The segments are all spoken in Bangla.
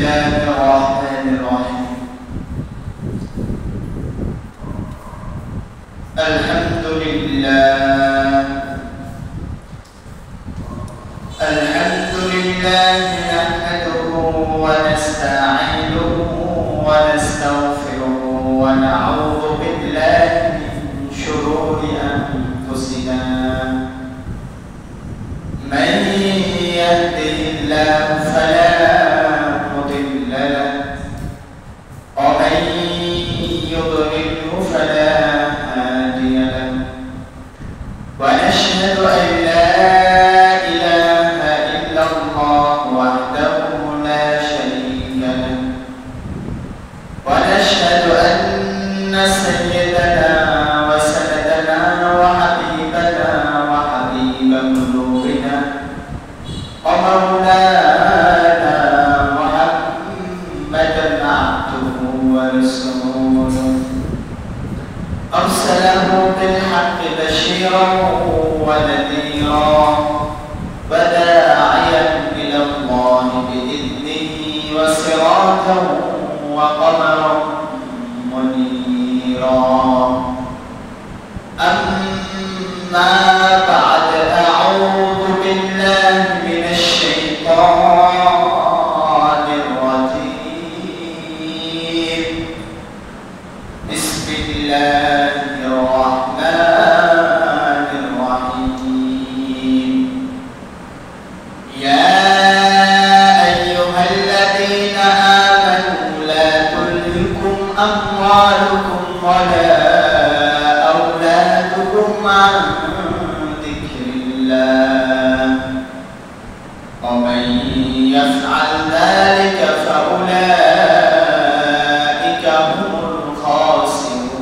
الله الرحمن الرحيم. الحمد لله نحمده ونستعينه ونستغفره ونعوذ بالله من شرور أنفسنا. من يهده الله فلا مضل له ومن يضلله فلا هادي له، ونشهد أن لا إله إلا الله وحده لا شريك له، ونشهد أن سيدنا وسندنا وحبيبنا وحبيب قلوبنا ومولانا محمدا عبده ورسوله، أرسله بالحق بشيرا ونذيرا وداعيا إلى الله بإذنه وسراجا وقمرا منيرا. أما بعد، أعوذ بالله من الشيطان الرجيم. بسم الله الرحمن الرحيم. يا أيها الذين آمنوا لا تلهكم أموالكم ولا أولادكم عن ذكر الله، ومن يفعل ذلك فأولئك هم الخاسرون.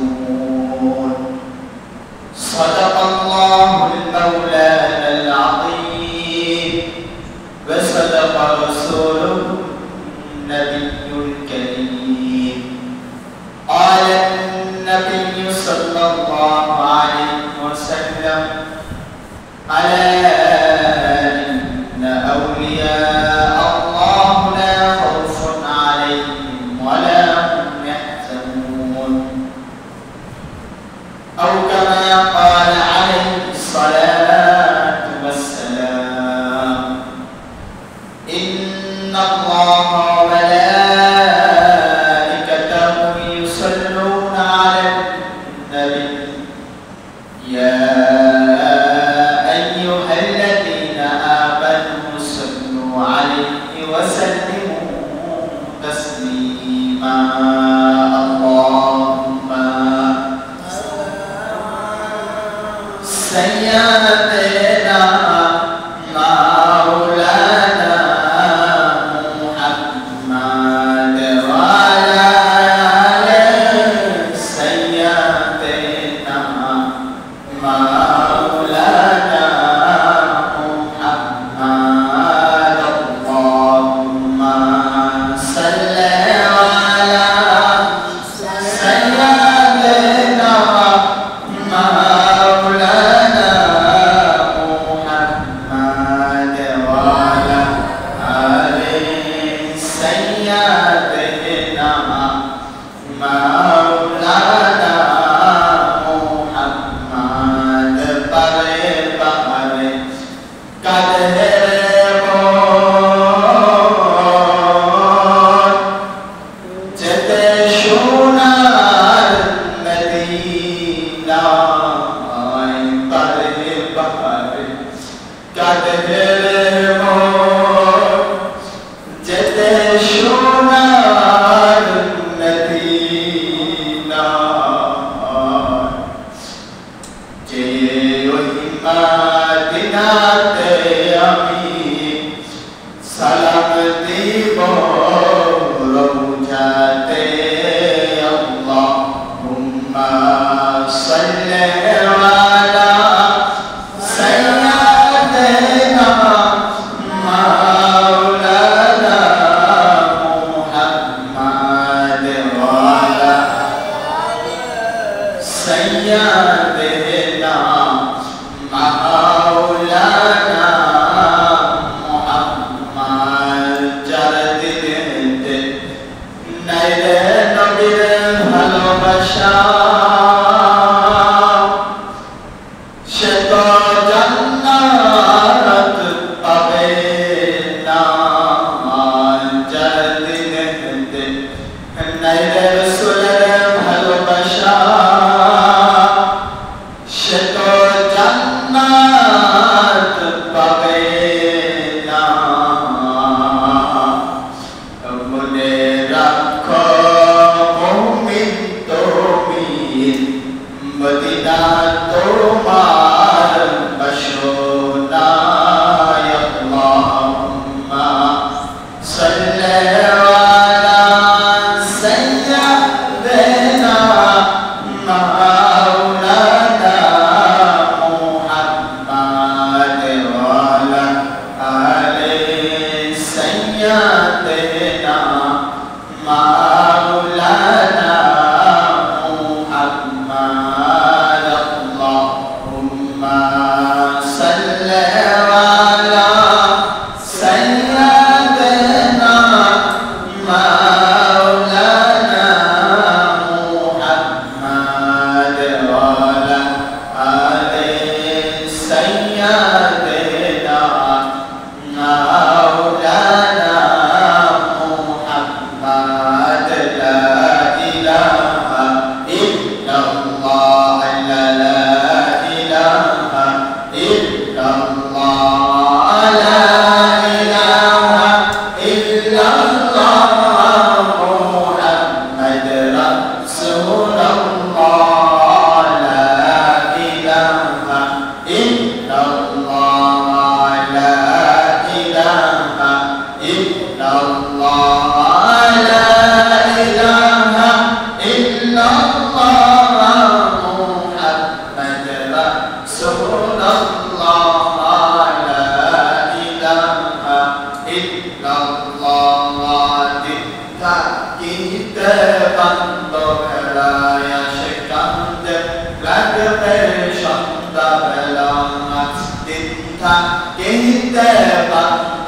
صدق الله المولانا العظيم وصدق رسوله النبي الكريم. قال النبي صلى الله عليه وسلم: ألا إن أولياء الله لا خوف عليهم ولا هم يحزنون، أو كما قال عليه الصلاة والسلام: إن الله وملائكته يصلون على النبي. يا أيها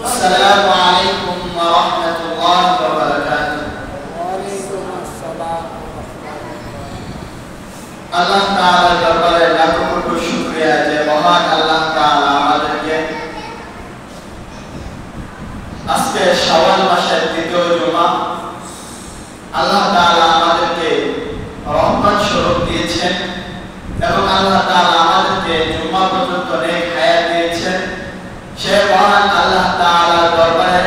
السلام عليكم ورحمة الله وبركاته. وعليكم السلام ورحمة الله. আল্লাহ তাআলার দরবারে লাখো কোটি শুকরিয়া যে মহান আল্লাহ তাআলা আমাদেরকে আজকে শাওয়াল মাসের দ্বিতীয় জুমা আল্লাহ তাআলা আমাদেরকে রহমত স্বরূপ দিয়েছেন এবং আল্লাহ তাআলা আমাদেরকে জুমা পর্যন্ত নেক হায়াত দিয়েছেন। সে মহান আল্লাহ তাআলার দরবারে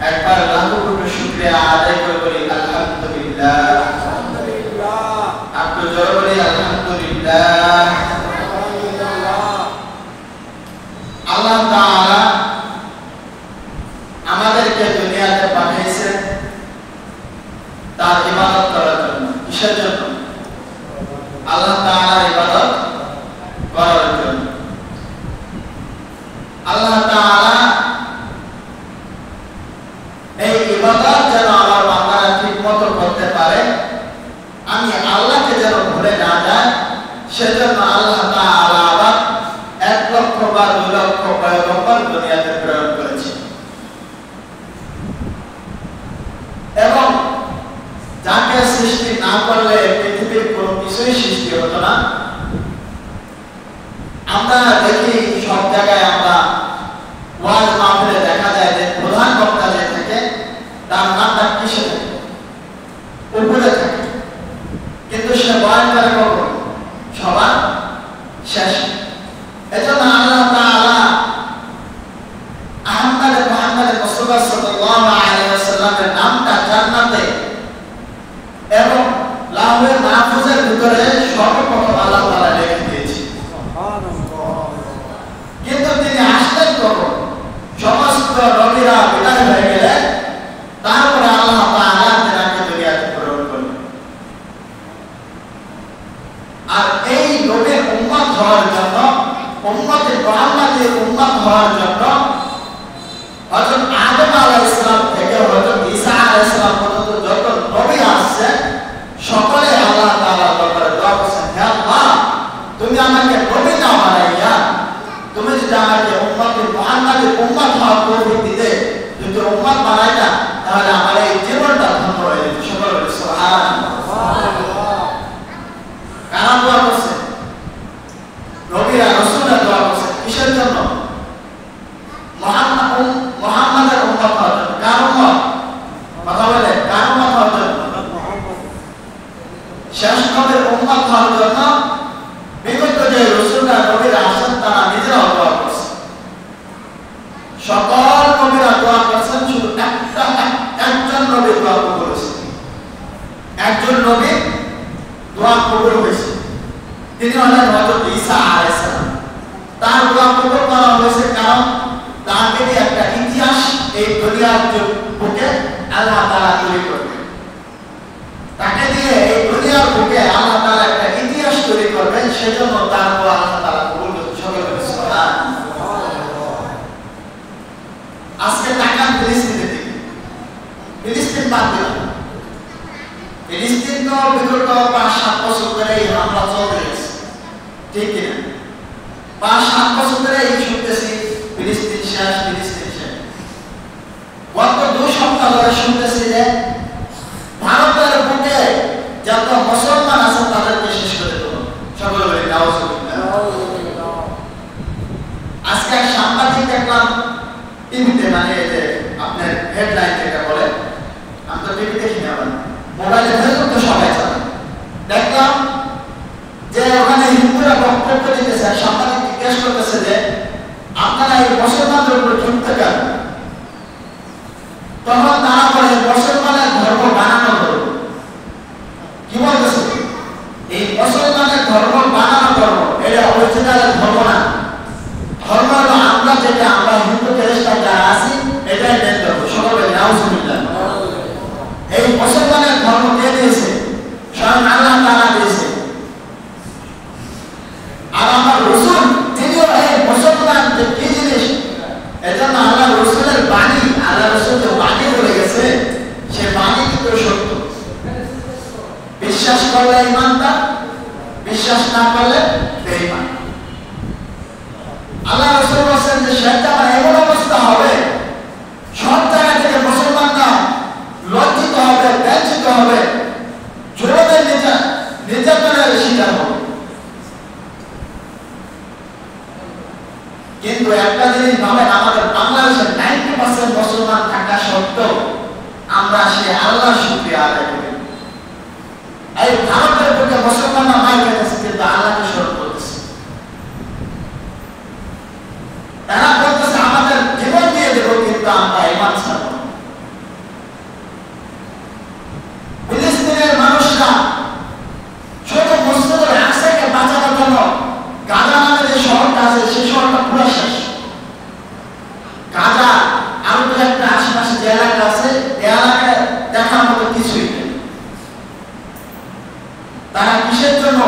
একবার লাখো কোটি শুকরিয়া আদায় করে বলি আলহামদুলিল্লাহ। আলহামদুলিল্লাহ। আপনি জোরে বলি আলহামদুলিল্লাহ। আল্লাহ তাআলা আমাদেরকে দুনিয়াতে পাঠিয়েছেন তার ইবাদত করার জন্য। কিসের জন্য? আল্লাহ তাআলার ইবাদত করার জন্য। আল্লাহ তাআলা এই ইবাদত যেন আমার বান্দারা ঠিকমতো করতে পারে, আমি আল্লাহকে যেন ভুলে না যায়, সেজন্য আল্লাহ তাআলা আবার 1 লক্ষ বা 2 লক্ষ পয়গম্বর দুনিয়াতে প্রেরণ করেছেন এবং যাকে সৃষ্টি না করলে পৃথিবীর কোনো কিছুই সৃষ্টি হতো না। আমরা দেখি সব জায়গায় আমরা ওয়াজ মাহফিলে দেখা যায় যে প্রধান বক্তা যে থাকে তার নামটা কিসে থাকে? উপরে থাকে, কিন্তু সে বয়ান করে কখন? সবার শেষে। এজন্য আল্লাহ তাআলা মুহাম্মদ মুস্তাফা সাল্লাল্লাহু আলাইহি ওয়াসাল্লামের নামটা জান্নাতে এবং লাউহে মাহফুজের ভিতরে সর্বপ্রথম আল্লাহ তাআলা লিখে দিয়েছেন। কিন্তু তিনি আসলেন কখন? সমস্ত নবীরা বিদায় হয়ে গেলেন, তারপরে আল্লাহ তাআলা তাকে দুনিয়াতে প্রেরণ করলেন। আর এই নবীর উম্মত হওয়ার জন্য, উম্মতে মুহাম্মাদের উম্মত হওয়ার জন্য হযরত আদম আলাইহিস সালাম থেকে হযরত ঈসা আলাইহিস সালাম পর্যন্ত যত নবী আসছেন সকলে আল্লাহ তাআলার দরবারে দোয়া করছেন, হে আল্লাহ তুমি আমাকে নবী না বানাইয়া তুমি যদি আমাকে উম্মতে মুহাম্মাদের উম্মত হওয়ার তৌফিক দিতে, যদি উম্মত বানাইতা তাহলে আমার এই জীবনটা ধন্য হয়ে যেত। সকলে বলি সুবহানাল্লাহ। কারা দোয়া করছে? নবীরা রাসূলরা দোয়া করছে। কিসের জন্য? মুহাম্মাদের উম্মত হওয়ার জন্য। কার উম্মত? কথা বলে কার উম্মত হওয়ার জন্য? শেষ নবীর উম্মত হওয়ার জন্য বিগত যে রাসূলরা নবীরা আসেন তারা নিজেরাও দোয়া করছে। সকল নবীরা দোয়া করছেন, শুধু একজন নবী দোয়া কবুল হয়েছে। একজন নবী দোয়া কবুল হয়েছে, তিনি হলেন হযরত ঈসা আলাইহিস সালাম। তার দোয়া কবুল করা হয়েছে কারণ তাকে দিয়ে একটা ইতিহাস এই দুনিয়ার বুকে আল্লাহ তাআলা তৈরি করবেন। তাকে দিয়ে এই দুনিয়ার বুকে আল্লাহ তাআলা একটা ইতিহাস তৈরি করবেন, সেজন্য তার দোয়া আল্লাহ তাআলা কবুল করেছেন। সকলে বলি সুবহানাল্লাহ। আজকে তাকান ফিলিস্তিনের দিকে। ফিলিস্তিন বাদ দিলাম, ফিলিস্তিন তো বিগত 5-7 বছর ধরে এই হামলা চলতে গেছে, ঠিক কিনা? 5-7 বছর ধরে এই শুনতেছি ফিলিস্তিন শেষ, ফিলিস্তিন শেষ। গত 2 সপ্তাহ ধরে শুনতেছি যে ভারতের বুকে যত মুসলমান আছে তাদেরকে শেষ করে দেব। সকলে বলি নাউজুবিল্লাহ। আজকে এক সাংবাদিক দেখলাম টিভিতে, মানে এই যে আপনার হেডলাইন যেটা বলে, আমি তো টিভি দেখি না, মোবাইলে ফেসবুক তো সবাই চালায়, দেখলাম যে ওখানে হিন্দুরা বক্তব্য দিতেছে, সাংবাদিক জিজ্ঞেস করতেছে যে আপনারা এই মুসলমানদের উপর যুক্ত কেন? তখন তারা বলে মুসলমানের ধর্ম বানানো ধর্ম। কি বলতেছে? এই মুসলমানের ধর্ম বানানো ধর্ম, এটা অরিজিনাল ধর্ম না। ধর্ম হলো আমরা যেটা, আমরা হিন্দু খ্রিস্টান যারা আছি এটাই মেন ধর্ম। সকলে নাউজুবিল্লাহ। এই মুসলমানের ধর্ম কে দিয়েছে? স্বয়ং আল্লাহ তাআলা দিয়েছে। আর আমার রাসূল তিনিও এই মুসলমান যে কি জিনিস, এজন্য আল্লাহ রাসূলের বাণী, আল্লাহ রাসূল যে বাণী বলে গেছে, সে বাণী কিন্তু সত্য। বিশ্বাস করলে ঈমানদার, বিশ্বাস না করলে বেঈমান। আল্লাহ রাসূল বলেন যে শেষ জামানায় এমন অবস্থা হবে, সব জায়গা থেকে মুসলমানরা লজ্জিত হবে, ব্যঞ্জিত হবে, জোরদের নির্যাতনের শিকার হবে। কিন্তু একটা জিনিস ভাবেন, আমাদের বাংলাদেশে 90% মুসলমান থাকা সত্ত্বেও আমরা সে আল্লাহর শুকরিয়া আদায় করি। এই ভারতের বুকে মুসলমানরা মার খেতেছে, কিন্তু আল্লাহকে স্মরণ করতেছে। তারা বলতেছে আমাদের জীবন দিয়ে দেবো, কিন্তু আমরা ঈমান ছাড়ব না। ফিলিস্তিনের মানুষরা ছোট মসজিদের আকসাকে বাঁচানোর জন্য গাজা নামে যে শহরটা আছে সেই শহরটা পুরো শেষ। গাজা আরো দু একটা আশেপাশে যে এলাকা আছে এই এলাকায় দেখার মতো কিছুই নেই। তারা কিসের জন্য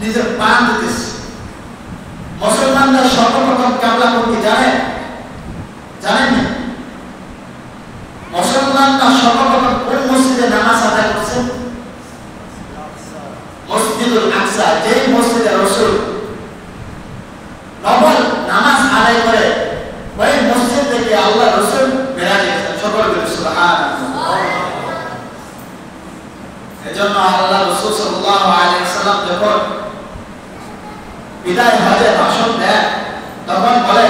নিজের প্রাণ দিতেছে? মুসলমানরা সর্বপ্রথম কাবলা করতে জানেন? মুসলমানরা সর্বপ্রথম কোন মসজিদে নামাজ আদায় করছে? মসজিদুল আকসা, যেই মসজিদে রাসূল নফল নামাজ আদায় করে ওই মসজিদ থেকে আল্লাহ রাসূল বেরিয়ে গেছেন। সকলে বলি সুবহানাল্লাহ। এজন্য আল্লাহ রাসূল সাল্লাল্লাহু আলাইহি ওয়াসাল্লাম যখন বিদায় হজে ভাষণ দেন তখন বলে,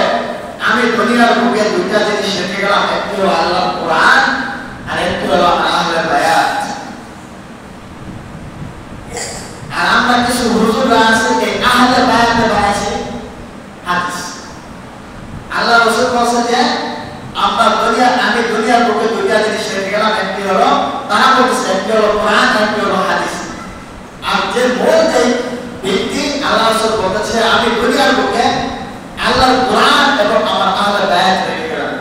আমি দুনিয়ার বুকে দুইটা জিনিস শিখে গেলাম, একটি হলো আল্লাহর কোরআন আর একটি হলো আহলে বায়াত। আর আমরা কিছু হুজুররা আছে এই আহলে বায়াতে বানাইছে হাদিস। আল্লাহ রাসূল বলেন যে আমি দুনিয়ার বুকে দুইটা জিনিস শিখে গেলাম, একটি হলো, তারা বলছে একটি হলো কোরআন, একটি হলো হাদিস। আর যে বলতে ব্যক্তি আল্লাহ রাসূল বলেছে আমি দুনিয়ার বুকে আল্লাহর কোরআন এবং আমার আহলে বায়াত রেখে গেলাম।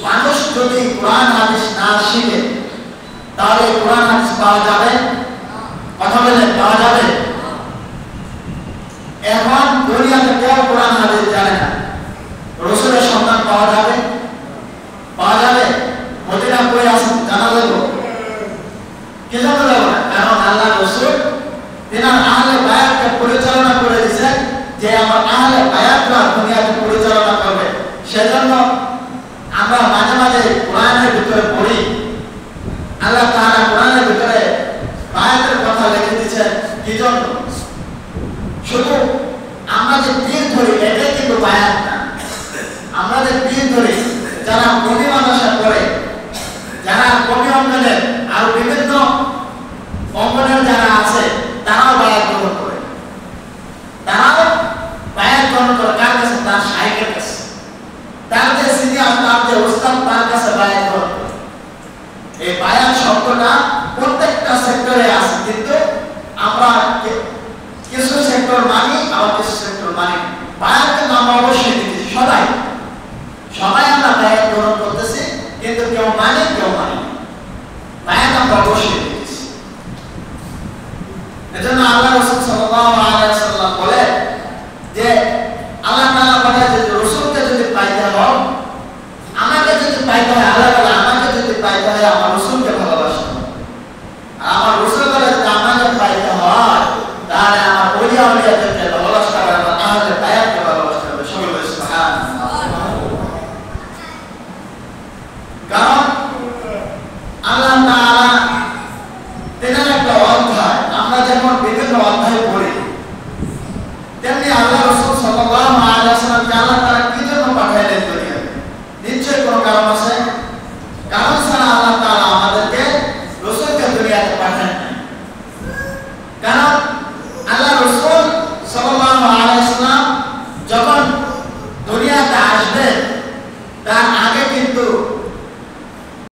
মানুষ যদি কোরআন হাদিস না শিখে তাহলে কোরআন হাদিস পাওয়া যাবে? কথা বলেন, পাওয়া যাবে? এখন দুনিয়াতে কেউ কোরআন হাদিস জানে না, রাসূলের সন্ধান পাওয়া যাবে? পাওয়া যাবে? মদিনা কই আছে জানা যাবে? কি জানা যাবে না? কারণ আল্লাহ রাসূল তিনার আহলে বায়াতকে পরিচালনা করে দিয়েছেন যে আমার আহলে বায়াতরা দুনিয়াতে পরিচালনা করবে। সেজন্য আমরা মাঝে মাঝে কোরআনের ভিতরে পড়ি, আল্লাহ তাআলা কোরআনের ভিতরে বায়াতের কথা লিখে দিয়েছেন। কি জন্য? শুধু আমরা যে পীর ধরি এটাই কিন্তু বায়াত না। আমরা যে পীর ধরি, যারা কবি মাদ্রাসা করে, যারা কবি অঙ্গনের আর বিভিন্ন অঙ্গনের যারা আছে তারাও বায়াত গ্রহণ করে। তারাও বায়াত গ্রহণ করে কার কাছে? তার শাইখের কাছে, তার যে সিনিয়র, তার যে ওস্তাদ, তার কাছে বায়াত গ্রহণ করে। এই বায়াত শব্দটা প্রত্যেকটা সেক্টরে আছে, কিন্তু আমরা কিছু সেক্টর মানি আবার কিছু সেক্টর মানি। বায়াতের নাম অবশ্যই দিতেছি, সবাই আমরা বায়াত গ্রহণ করতেছি, কিন্তু কেউ মানে কেউ মানে বায়াত আমরা অবশ্যই দিতেছি। এজন্য আল্লাহ রাসূল সাল্লাল্লাহু আলাইহি ওয়াসাল্লাম বলে যে আল্লাহ তাআলা বলে যে রাসূলকে যদি পাইতে হয়, আমাকে যদি পাইতে হয়, আল্লাহ বলে আমাকে যদি পাইতে হয় আমার রাসূলকে ভালোবাসতে হবে। আর আমার রাসূল বলে যদি আমাকে পাইতে হয় তাহলে আমার ওলিয়া উলিয়াদেরকে ভালোবাসতে হবে, আমার আহলে বায়াতকে ভালোবাসতে হবে। সকলে বলি সুবহানাল্লাহ। কারণ আল্লাহ তাআলা তেনার একটা অধ্যায়, আমরা যেমন বিভিন্ন অধ্যায়